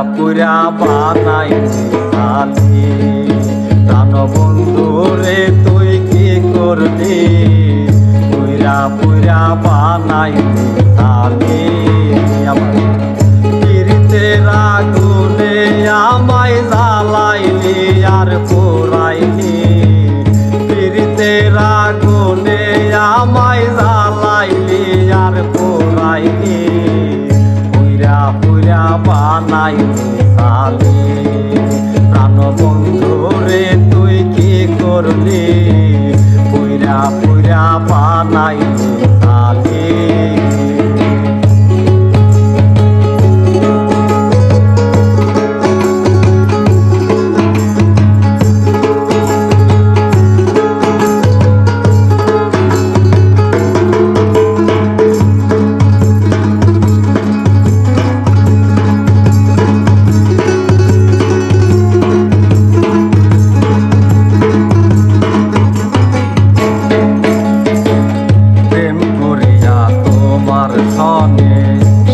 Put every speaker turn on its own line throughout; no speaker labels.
পুরা বানাইলি সাথী প্রাণ বন্ধু রে তুই কি করলি পুরা পুরা বানাইলি সাথী পীড়িতের আগুনে আমায় জ্বালাইলি আর পোড়াইলি পীড়িতের আগুনে আমায় জ্বালাইলি আর পোড়াইলি পুরা পুরা বানাইলি সালি প্রাণ বন্ধু রে তুই কি করলি পুরা পুরা বানাইলি সালি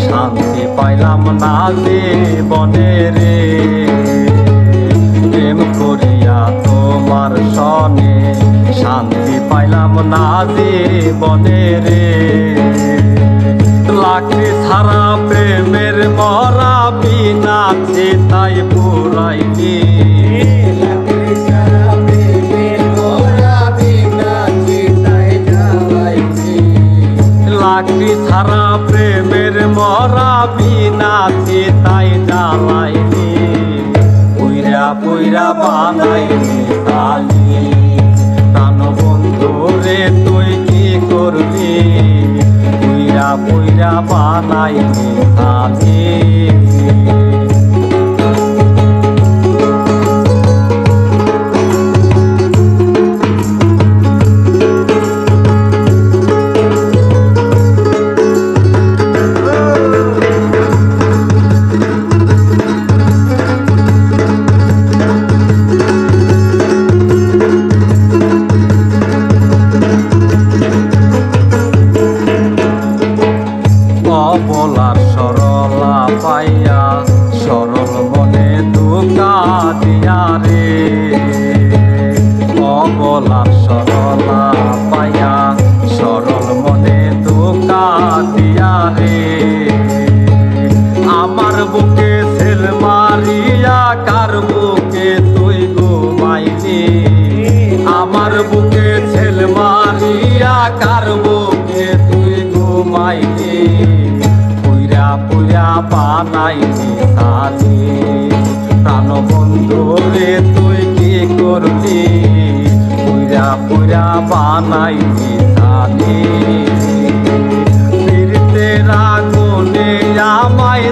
শান্তি পাইলাম না জীবনে রে প্রেম করিয়া তোমার সনে শান্তি পাইলাম না জীবনে রে লাকড়ি ছাড়া প্রেমের মরা বিনা তাই পুরাইলি লাকড়ি ছাড়া প্রেমের মরা বিনা তাই জ্বালাইলি পুইরা পুইরা বানাইলি সালি প্রাণ বন্ধু রে তুই কি করলি পুইরা পুইরা বানাইলি সালি বলার সরলা পাইয়া সরল মনে ধোকা দিয়া রে বলার সরলা পাইয়া সরল মনে ধোকা দিয়া রে আমার বুকে ছেল মারিয়া কার বুকে তুই ঘুমাইলি আমার বুকে ছেল মারিয়া কার বুকে তুই ঘুমাইলি পুরা পুরা বানাইলি সালি প্রাণ বন্ধু রে তুই কি করলি পুরা পুরা বানাইলি সালি পীড়িতের আগুনে আমায়